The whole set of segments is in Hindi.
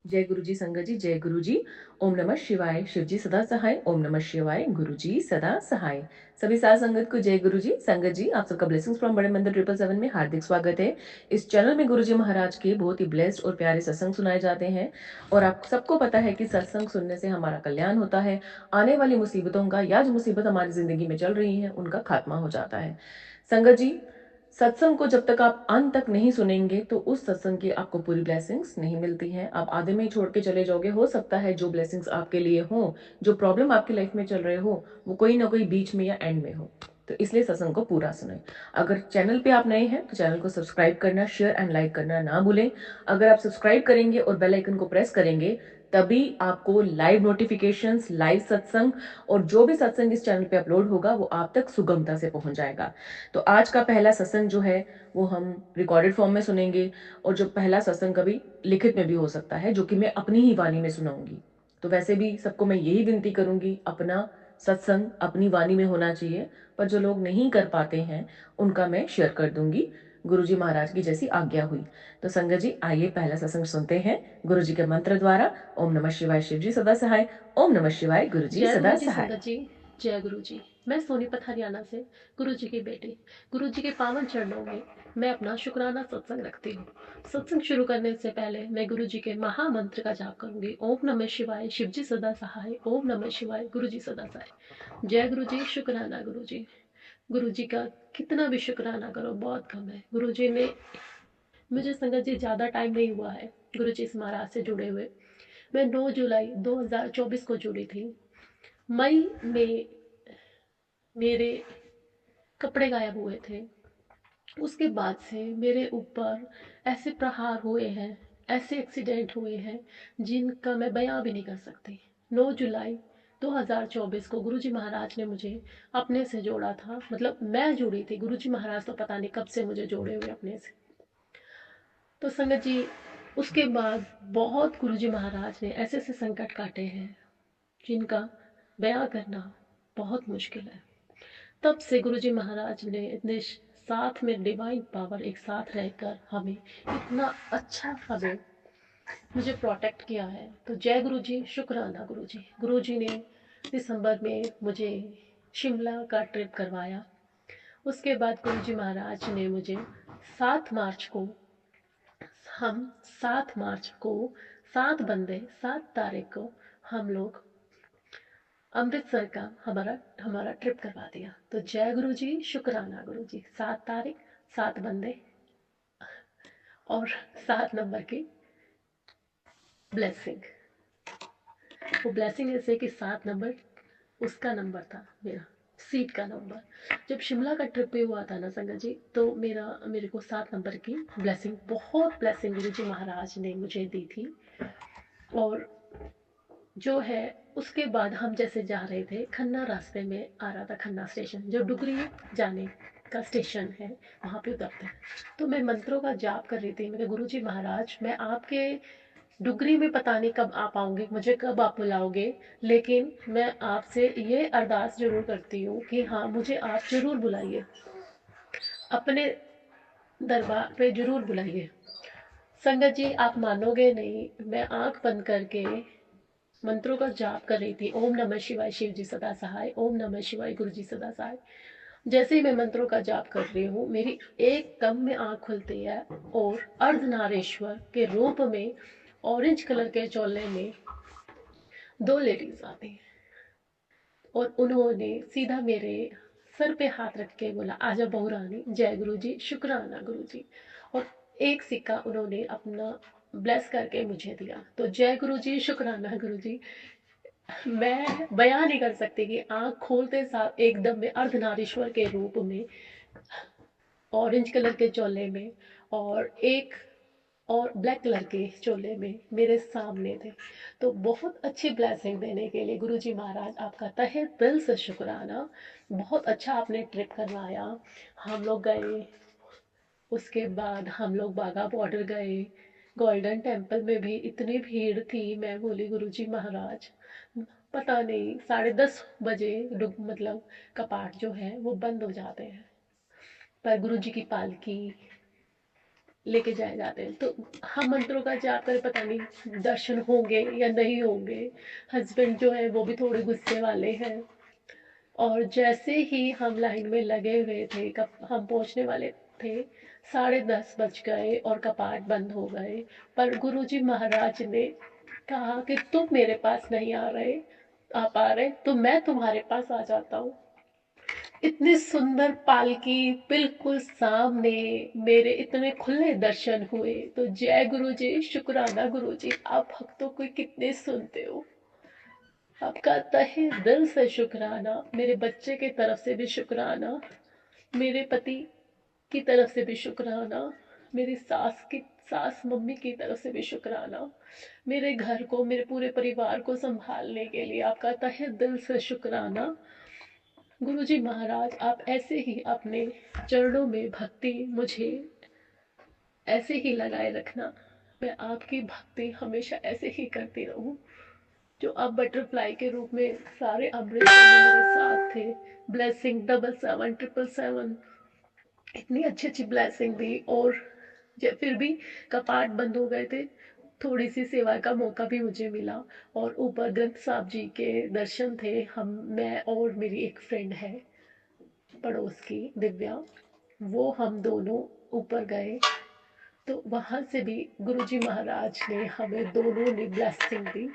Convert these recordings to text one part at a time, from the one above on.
जय गुरु जी संगत जी, जय गुरु जी। ओम नमः शिवाय। शिव जी सदा सहाय। ओम नमः शिवाय। गुरु जी सदा सहाय। सभी साध संगत को जय गुरु जी। संगत जी, आप सबका ब्लेसिंग्स फ्रॉम बड़े मंदिर 777 में हार्दिक स्वागत है। इस चैनल में गुरु जी महाराज के बहुत ही ब्लेस्ड और प्यारे सत्संग सुनाए जाते हैं और आप सबको पता है कि सत्संग सुनने से हमारा कल्याण होता है। आने वाली मुसीबतों का या जो मुसीबत हमारी जिंदगी में चल रही है उनका खात्मा हो जाता है। संगत जी, सत्संग को जब तक आप अंत तक नहीं सुनेंगे तो उस सत्संग की आपको पूरी ब्लेसिंग्स नहीं मिलती हैं। आप आधे में ही छोड़ के चले जाओगे। हो सकता है जो ब्लेसिंग्स आपके लिए हो, जो प्रॉब्लम आपकी लाइफ में चल रहे हो, वो कोई ना कोई बीच में या एंड में हो। तो इसलिए सत्संग को पूरा सुने। अगर चैनल पे आप नए हैं तो चैनल को सब्सक्राइब करना, शेयर एंड लाइक करना ना भूलें। अगर आप सब्सक्राइब करेंगे और बेल आइकन को प्रेस करेंगे तभी आपको लाइव नोटिफिकेशंस, लाइव सत्संग और जो भी सत्संग इस चैनल पे अपलोड होगा वो आप तक सुगमता से पहुंच जाएगा। तो आज का पहला सत्संग जो है वो हम रिकॉर्डेड फॉर्म में सुनेंगे और जो पहला सत्संग कभी लिखित में भी हो सकता है, जो कि मैं अपनी ही वाणी में सुनाऊंगी। तो वैसे भी सबको मैं यही विनती करूंगी, अपना सत्संग अपनी वाणी में होना चाहिए, पर जो लोग नहीं कर पाते हैं उनका मैं शेयर कर दूंगी, गुरुजी महाराज की जैसी आज्ञा हुई। तो संगत जी, आइए पहला सत्संग सुनते हैं गुरु जी के मंत्र द्वारा। ओम नमः शिवाय। शिव जी सदा सहाय। ओम नमः शिवाय। गुरु जी जय सदा गुरु जी सहाय। संगत जी। जय गुरु जी। मैं सोनीपत हरियाणा से गुरु जी की बेटी, गुरु जी के पावन चरणों में मैं अपना शुक्राना सत्संग रखती हूँ। सत्संग शुरू करने से पहले मैं गुरु जी के महामंत्र का जाप करूंगी। ओम नमः शिवाय। शिव जी सदा सहाय। ओम नमः शिवाय। गुरु जी सदा सहाय। जय गुरु जी। शुक्राना गुरु जी। गुरु जी का कितना भी शुक्राना करो बहुत कम है। गुरु जी ने मुझे संगत जी ज़्यादा टाइम नहीं हुआ है गुरु जी इस महाराज से जुड़े हुए। मैं 9 जुलाई 2024 को जुड़ी थी। मई में मेरे कपड़े गायब हुए थे। उसके बाद से मेरे ऊपर ऐसे प्रहार हुए हैं, ऐसे एक्सीडेंट हुए हैं जिनका मैं बयां भी नहीं कर सकती। 9 जुलाई 2024 को गुरुजी महाराज ने मुझे अपने से जोड़ा था। मतलब मैं जुड़ी थी, गुरुजी महाराज तो पता नहीं कब से मुझे जोड़े हुए अपने से। तो संगत जी, उसके बाद बहुत गुरुजी महाराज ने ऐसे ऐसे संकट काटे हैं जिनका बयां करना बहुत मुश्किल है। तब से गुरुजी महाराज ने इतने साथ में डिवाइन पावर एक साथ रहकर हमें इतना अच्छा हमें मुझे प्रोटेक्ट किया है। तो जय गुरु जी। शुक्राना गुरु जी। गुरु जी ने दिसंबर में मुझे शिमला का ट्रिप करवाया। उसके बाद गुरु जी महाराज ने मुझे 7 मार्च को हम 7 मार्च को 7 बंदे 7 तारीख को हम लोग अमृतसर का हमारा हमारा ट्रिप करवा दिया। तो जय गुरु जी। शुक्राना गुरु जी। 7 तारीख, 7 बंदे और 7 नंबर की ब्लेसिंग। वो ब्लेसिंग ऐसे कि 7 नंबर उसका नंबर था, मेरा सीट का नंबर। जब शिमला का ट्रिप पे हुआ था ना संगत जी, तो मेरे को 7 नंबर की ब्लेसिंग, बहुत ब्लेसिंग गुरु जी महाराज ने मुझे दी थी। और जो है उसके बाद हम जैसे जा रहे थे, खन्ना रास्ते में आ रहा था, खन्ना स्टेशन जो डुगरी जाने का स्टेशन है, वहाँ पे उतरते हैं। तो मैं मंत्रों का जाप कर रही थी। मेरे गुरु जी महाराज, मैं आपके डुगरी में पता नहीं कब आ पाऊंगी, मुझे कब आप बुलाओगे, लेकिन मैं आपसे ये अरदास जरूर करती हूँ कि हाँ, मुझे आप जरूर बुलाइए, अपने दरबार पे जरूर बुलाइए। संगत जी, आप मानोगे नहीं, मैं आंख बंद करके मंत्रों का जाप कर रही थी। ओम नमः शिवाय। शिव जी सदा सहाय। ओम नमः शिवाय। गुरु जी सदा सहाय। जैसे ही मैं मंत्रों का जाप कर रही हूँ, मेरी एकदम में आंख खुलती है और अर्धनारेश्वर के रूप में ऑरेंज कलर के चोले में 2 लेडीज आती हैं और उन्होंने सीधा मेरे सर पे हाथ रख के बोला, आजा बहू रानी। जय गुरु जी। शुक्राना गुरु जी। और एक सिक्का उन्होंने अपना ब्लेस करके मुझे दिया। तो जय गुरु जी। शुक्राना गुरु जी। मैं बयान नहीं कर सकती कि आंख खोलते साथ एकदम में अर्धनारीश्वर के रूप में ऑरेंज कलर के चोले में और एक और ब्लैक कलर के चोले में मेरे सामने थे। तो बहुत अच्छी ब्लेसिंग देने के लिए गुरुजी महाराज आपका तहे दिल से शुक्राना। बहुत अच्छा आपने ट्रिप करवाया। हम लोग गए, उसके बाद हम लोग बाघा बॉर्डर गए, गोल्डन टेम्पल में भी इतनी भीड़ थी। मैं बोली गुरुजी महाराज, पता नहीं 10:30 बजे मतलब कपाट जो है वो बंद हो जाते हैं, पर गुरुजी की पालकी लेके जाए जाते हैं। तो हम मंत्रों का जाप करें, पता नहीं दर्शन होंगे या नहीं होंगे। हस्बैंड जो है वो भी थोड़े गुस्से वाले हैं। और जैसे ही हम लाइन में लगे हुए थे, कब हम पहुंचने वाले थे, 10:30 बज गए और कपाट बंद हो गए। पर गुरुजी महाराज ने कहा कि तुम मेरे पास नहीं आ पा रहे तो मैं तुम्हारे पास आ जाता हूँ। इतनी सुंदर पालकी बिल्कुल सामने, मेरे इतने खुले दर्शन हुए। तो जय गुरु जी, शुक्राना गुरु जी, आप भक्तों को कितने सुनते हो। आपका तहे दिल से शुक्राना, मेरे बच्चे की तरफ से भी शुक्राना, मेरे पति की तरफ से भी शुक्राना, मेरी सास मम्मी की तरफ से भी शुक्राना, मेरे घर को, मेरे पूरे परिवार को संभालने के लिए आपका तहे दिल से शुक्राना। गुरुजी महाराज, आप ऐसे ही अपने चरणों में भक्ति मुझे ऐसे ही लगाए रखना। मैं आपकी भक्ति हमेशा ऐसे ही करती रहूं। जो आप बटरफ्लाई के रूप में सारे अमृत में मेरे साथ थे। ब्लेसिंग 777 इतनी अच्छी अच्छी ब्लेसिंग दी। और फिर भी कपाट बंद हो गए थे, थोड़ी सी सेवा का मौका भी मुझे मिला। और ऊपर ग्रंथ साहब जी के दर्शन थे। मैं और मेरी एक फ्रेंड है पड़ोस की, दिव्या, वो हम दोनों ऊपर गए। तो वहां से भी गुरुजी महाराज ने हमें दोनों ने ब्लेसिंग दी।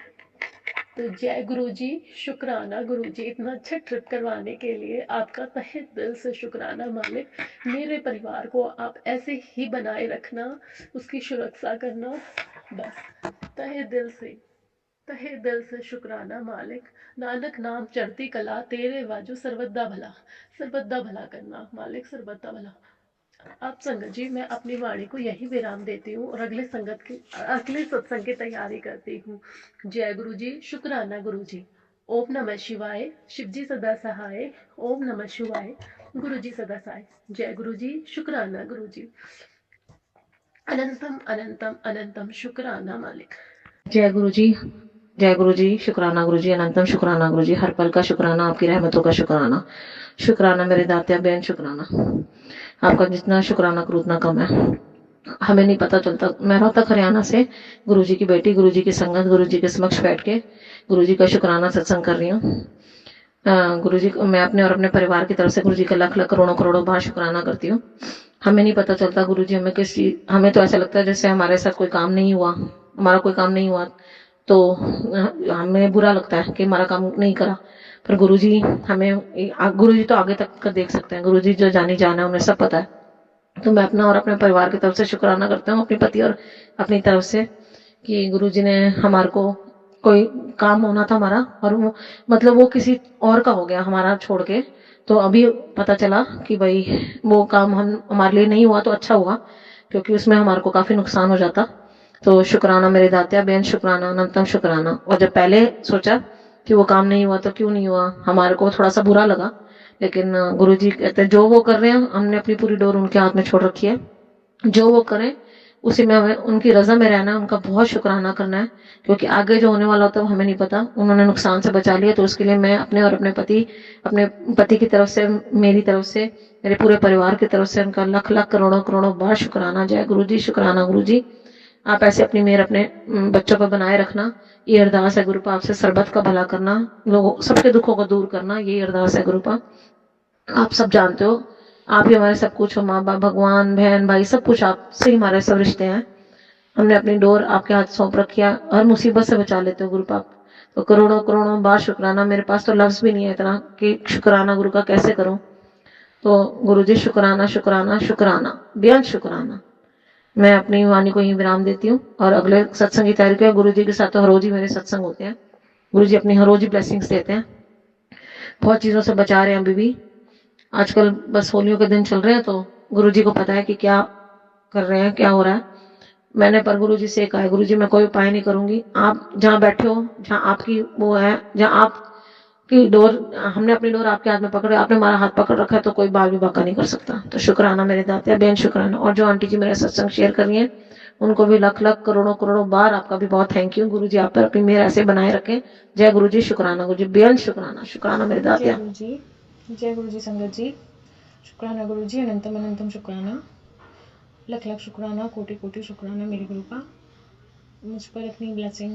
तो जय गुरुजी, शुक्राना गुरुजी, इतना अच्छा ट्रिप करवाने के लिए आपका तहे दिल से शुक्राना मालिक। मेरे परिवार को आप ऐसे ही बनाए रखना, उसकी सुरक्षा करना। बस तहे दिल से शुक्राना मालिक। नानक नाम चढ़ती कला, तेरे वाजू सर्वदा भला करना मालिक, सर्वदा भला। अब संगत जी, मैं अपनी वाणी को यही विराम देती हूँ और अगले सत्संग की तैयारी करती हूँ। जय गुरु जी, शुक्राना गुरु जी। ओम नमः शिवाय, शिव जी सदा सहाय। ओम नमः शिवाय, गुरु जी सदा सहाय। जय गुरु जी, शुक्राना गुरु जी। अनंतम अनंतम अनंतम शुक्राना मालिक। जय गुरु जी, जय गुरु जी, शुक्राना गुरु जी, अनंतम शुक्राना गुरु जी, हर पल का शुक्राना, आपकी रहमतों का शुक्राना। शुक्राना मेरे दात्या बहन, शुक्राना। आपका जितना शुक्राना करूँ उतना कम है। हमें नहीं पता चलता। मैं रोहतक हरियाणा से गुरुजी की बेटी, गुरुजी की संगत, गुरुजी के समक्ष बैठ के गुरुजी का शुक्राना सत्संग कर रही हूँ। गुरुजी को मैं अपने और अपने परिवार की तरफ से गुरुजी का लाख लाख करोड़ों करोड़ों बार शुक्राना करती हूँ। हमें नहीं पता चलता गुरुजी हमें तो ऐसा लगता है जैसे हमारे साथ कोई काम नहीं हुआ, हमारा कोई काम नहीं हुआ तो हमें बुरा लगता है कि हमारा काम नहीं करा। पर गुरुजी गुरुजी तो आगे तक का देख सकते हैं। गुरुजी जो जानी जाना है उन्हें सब पता है। तो मैं अपना और अपने परिवार की तरफ से शुक्राना करता हूँ, अपने पति और अपनी तरफ से, कि गुरुजी ने हमारे को कोई काम होना था हमारा, और वो किसी और का हो गया हमारा छोड़ के। तो अभी पता चला कि भाई वो काम हमारे लिए नहीं हुआ तो अच्छा हुआ, क्योंकि उसमें हमारे को काफी नुकसान हो जाता। तो शुक्राना मेरे दात्या बेन, शुक्राना, अनंतम शुक्राना। और जब पहले सोचा कि वो काम नहीं हुआ तो क्यों नहीं हुआ, हमारे को थोड़ा सा बुरा लगा। लेकिन गुरुजी कहते हैं जो वो कर रहे हैं, हमने अपनी पूरी डोर उनके हाथ में छोड़ रखी है। जो वो करें उसी में हमें उनकी रजा में रहना है, उनका बहुत शुक्राना करना है। क्योंकि आगे जो होने वाला होता है वो हमें नहीं पता। उन्होंने नुकसान से बचा लिया, तो उसके लिए मैं अपने और अपने पति की तरफ से, मेरी तरफ से, मेरे पूरे परिवार की तरफ से उनका लाख लाख करोड़ों करोड़ों बार शुक्राना। जय गुरु जी, शुक्राना गुरु जी। आप ऐसे अपनी मेहर अपने बच्चों पर बनाए रखना। ये अरदास है गुरुपा आपसे, सरबत का भला करना, लोगों सबके दुखों को दूर करना, ये अरदास है गुरुपा। आप सब जानते हो, आप ही हमारे सब कुछ हो, माँ बाप, भगवान, बहन, भाई, सब कुछ आपसे ही हमारे सब रिश्ते हैं। हमने अपनी डोर आपके हाथ सौंप रखी है, हर मुसीबत से बचा लेते हो गुरुपाप। तो करोड़ों करोड़ों बार शुक्राना। मेरे पास तो लफ्ज भी नहीं है इतना कि शुक्राना गुरु का कैसे करूं। तो गुरु जी, शुक्राना शुक्राना शुक्राना, बेहद शुक्राना। मैं अपनी वाणी को ही विराम देती हूँ और अगले सत्संग की तैयारी करें। गुरु जी के साथ तो हर रोज ही मेरे सत्संग होते हैं। गुरु जी अपनी हर रोज ही ब्लेसिंग्स देते हैं, बहुत चीजों से बचा रहे हैं। अभी भी आजकल बस होलियों के दिन चल रहे हैं, तो गुरु जी को पता है कि क्या कर रहे हैं, क्या हो रहा है। मैंने पर गुरु जी से कहा है, गुरु जी मैं कोई उपाय नहीं करूंगी, आप जहाँ बैठे हो, जहाँ आपकी वो है, जहाँ आपकी डोर, हमने अपनी डोर आपके हाथ में पकड़े, आपने हमारा हाथ पकड़ रखा है, तो कोई बाल भी बाका नहीं कर सकता। तो शुक्राना मेरे दातिया बेन, शुक्राना। और जो आंटी जी मेरा सत्संग शेयर कर रही है उनको भी लाख लाख करोड़ों करोड़ों बार आपका भी बहुत थैंक यू। गुरु जी आप पर अपनी मेहर ऐसे बनाए रखें। जय गुरु जी, शुक्राना गुरु जी, बेन शुक्राना, शुक्राना मेरे जय दातिया। गुरु जी, जय गुरु जी संगत जी। शुक्राना गुरु जी, अनंतम अनंतम शुक्राना। लख लख शुक्राना, कोटि कोटि शुक्राना मेरे गुरु का मुझ पर अपनी ब्लेसिंग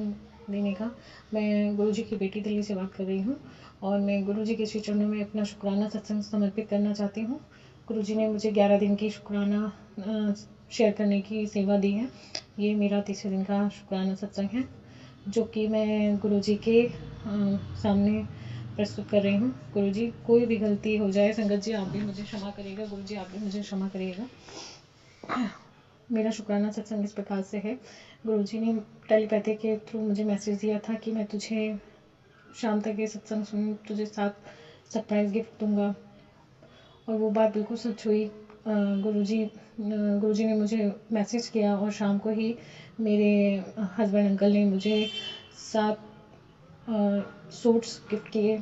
देने का। मैं गुरुजी की बेटी दिल्ली से बात कर रही हूँ और मैं गुरुजी के श्री चरणों में अपना शुक्राना सत्संग समर्पित करना चाहती हूँ। गुरुजी ने मुझे 11 दिन की शुक्राना शेयर करने की सेवा दी है। ये मेरा तीसरे दिन का शुक्राना सत्संग है जो कि मैं गुरुजी के सामने प्रस्तुत कर रही हूँ। गुरुजी, कोई भी गलती हो जाए, संगत जी आप भी मुझे क्षमा करिएगा, गुरुजी आप भी मुझे क्षमा करिएगा। मेरा शुक्राना सत्संग इस प्रकार से है। गुरुजी ने टेलीपैथी के थ्रू मुझे मैसेज दिया था कि मैं तुझे शाम तक ये सत्संग सुन, तुझे 7 सरप्राइज़ गिफ्ट दूंगा और वो बात बिल्कुल सच हुई। गुरुजी ने मुझे मैसेज किया और शाम को ही मेरे हस्बैंड अंकल ने मुझे 7 सूट्स गिफ्ट किए।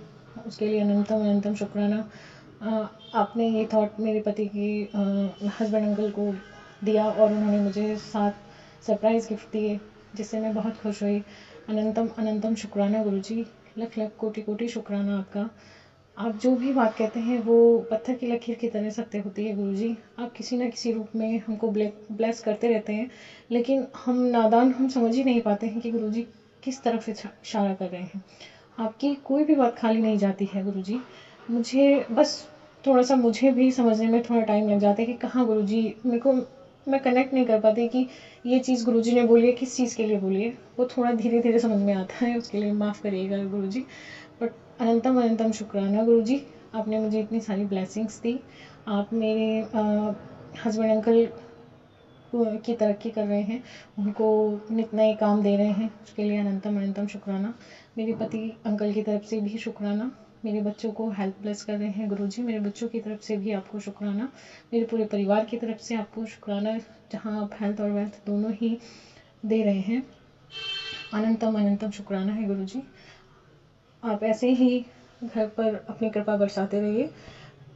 उसके लिए अनंतम अनंतम शुक्राना। आपने ये थॉट मेरे पति की हस्बैंड अंकल को दिया और उन्होंने मुझे 7 सरप्राइज़ गिफ्ट दिए जिससे मैं बहुत खुश हुई। अनंतम अनंतम शुक्राना गुरुजी, लख लख कोटि कोटि शुक्राना आपका। आप जो भी बात कहते हैं वो पत्थर की लकीर की तरह सत्य होती है गुरुजी। आप किसी न किसी रूप में हमको ब्लेस करते रहते हैं, लेकिन हम नादान, हम समझ ही नहीं पाते हैं कि गुरुजी किस तरफ इशारा कर रहे हैं। आपकी कोई भी बात खाली नहीं जाती है गुरुजी। मुझे बस थोड़ा-सा, मुझे भी समझने में थोड़ा टाइम लग जाता है कि कहाँ गुरुजी, मैं कनेक्ट नहीं कर पाती कि ये चीज़ गुरुजी ने बोली है, किस चीज़ के लिए बोली है। वो थोड़ा धीरे-धीरे समझ में आता है, उसके लिए माफ़ करिएगा गुरुजी। बट अनंतम अनंतम शुक्राना गुरुजी, आपने मुझे इतनी सारी ब्लेसिंग्स दी। आप मेरे हस्बैंड अंकल की तरक्की कर रहे हैं, उनको नित नए काम दे रहे हैं, उसके लिए अनंतम अनंतम शुक्राना। मेरे पति अंकल की तरफ से भी शुक्राना। मेरे बच्चों को हेल्थ ब्लेस कर रहे हैं गुरुजी, मेरे बच्चों की तरफ से भी आपको शुक्राना। मेरे पूरे परिवार की तरफ से आपको शुक्राना, जहाँ आप हेल्थ और वेल्थ दोनों ही दे रहे हैं। अनंतम अनंतम शुक्राना है गुरुजी। आप ऐसे ही घर पर अपनी कृपा बरसाते रहिए।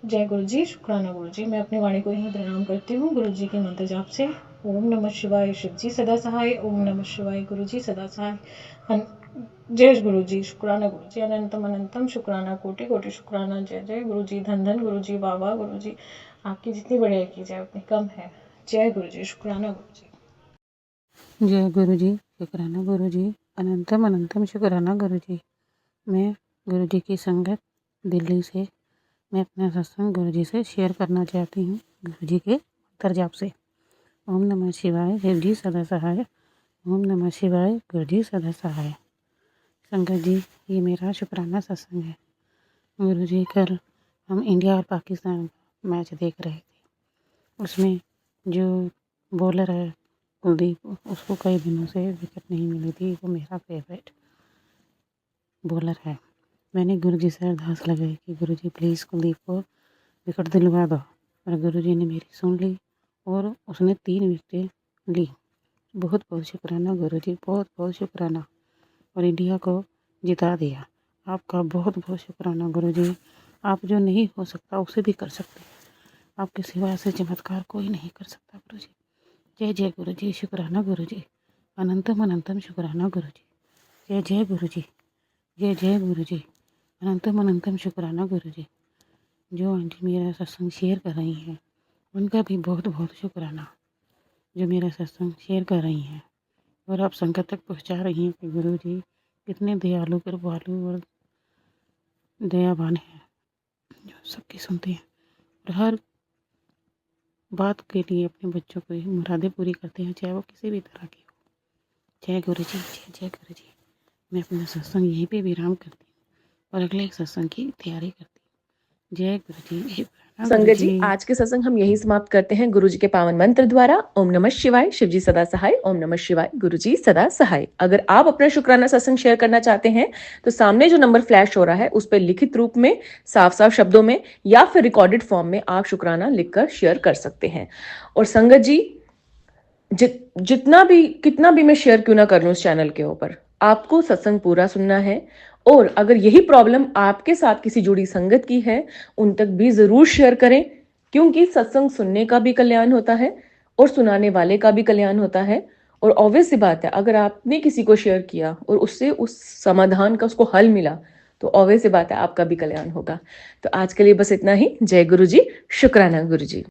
जय गुरुजी, शुक्राना गुरुजी। मैं अपनी वाणी को यहीं प्रणाम करती हूँ गुरुजी के मंत्र जाप से। ओम नमः शिवाय, शिवजी सदा सहाय। ओम नमः शिवाय, गुरुजी सदा सहाय। जय गुरुजी, शुक्राना गुरुजी, अनंतम अनंतम शुक्राना, कोटि कोटि शुक्राना। जय जय गुरुजी, धन धन गुरुजी, वाह वाह गुरुजी। आपकी जितनी बढ़िया की जाए उतनी कम है। जय गुरुजी, शुक्राना गुरुजी। जय गुरुजी, शुक्राना गुरुजी, अनंतम अनंतम शुक्राना गुरुजी। मैं गुरुजी की संगत दिल्ली से, मैं अपना सत्संग गुरुजी से शेयर करना चाहती हूँ गुरुजी के मंत्र जाप से। ओम नमः शिवाय, शिवजी सदा सहाय। ओम नमः शिवाय, गुरुजी सदा सहाय। संगत जी, ये मेरा शुक्राना सत्संग है। गुरुजी, कल हम इंडिया और पाकिस्तान का मैच देख रहे थे। उसमें जो बॉलर है कुलदीप, उसको कई दिनों से विकेट नहीं मिली थी। वो मेरा फेवरेट बॉलर है। मैंने गुरुजी से अरदास लगाई कि गुरुजी प्लीज़ कुलदीप को विकेट दिलवा दो, और गुरुजी ने मेरी सुन ली और उसने 3 विकेटें ली। बहुत बहुत शुक्राना गुरुजी, बहुत बहुत शुक्राना, और इंडिया को जिता दिया। आपका बहुत बहुत शुक्राना गुरुजी। आप जो नहीं हो सकता उसे भी कर सकते हैं। आपके सिवा ऐसे चमत्कार कोई नहीं कर सकता गुरुजी। जय जय गुरुजी, शुक्राना गुरुजी, अनंतम अनंतम शुक्राना गुरुजी। जय जय गुरुजी, जय जय गुरुजी, अनंतम अनंतम शुक्राना गुरुजी। जो आंटी मेरा सत्संग शेयर कर रही हैं उनका भी बहुत बहुत शुक्राना, जो मेरा सत्संग शेयर कर रही हैं और आप संगत तक पहुंचा रही हैं कि गुरुजी कितने दयालु, कृपालु और दयावान हैं, जो सबकी सुनते हैं और हर बात के लिए अपने बच्चों को मुरादें पूरी करते हैं, चाहे वो किसी भी तरह की हो। जय गुरुजी, जय जय गुरुजी। मैं अपना सत्संग यहीं पे विराम करती हूँ और अगले एक सत्संग की तैयारी करती हूँ। जय गुरुजी, जय पुराना संगत जी, गुरुजी। आज के सत्संग हम यही समाप्त करते हैं गुरुजी के पावन मंत्र द्वारा। ओम नमः शिवाय, शिवजी सदा सहाय। ओम नमः शिवाय, गुरुजी सदा सहाय। अगर आप अपना शुक्राना सत्संग शेयर करना चाहते हैं तो सामने जो नंबर फ्लैश हो रहा है उस पर लिखित रूप में, साफ साफ शब्दों में या फिर रिकॉर्डेड फॉर्म में आप शुक्राना लिखकर शेयर कर सकते हैं। और संगत जी, जितना भी कितना भी मैं शेयर क्यों ना कर लूं इस चैनल के ऊपर, आपको सत्संग पूरा सुनना है। और अगर यही प्रॉब्लम आपके साथ किसी जुड़ी संगत की है, उन तक भी जरूर शेयर करें, क्योंकि सत्संग सुनने का भी कल्याण होता है और सुनाने वाले का भी कल्याण होता है। और ऑब्वियस सी बात है, अगर आपने किसी को शेयर किया और उससे उस समाधान का उसको हल मिला तो ऑब्वियस सी बात है आपका भी कल्याण होगा। तो आज के लिए बस इतना ही। जय गुरु जी, शुक्राना गुरु जी।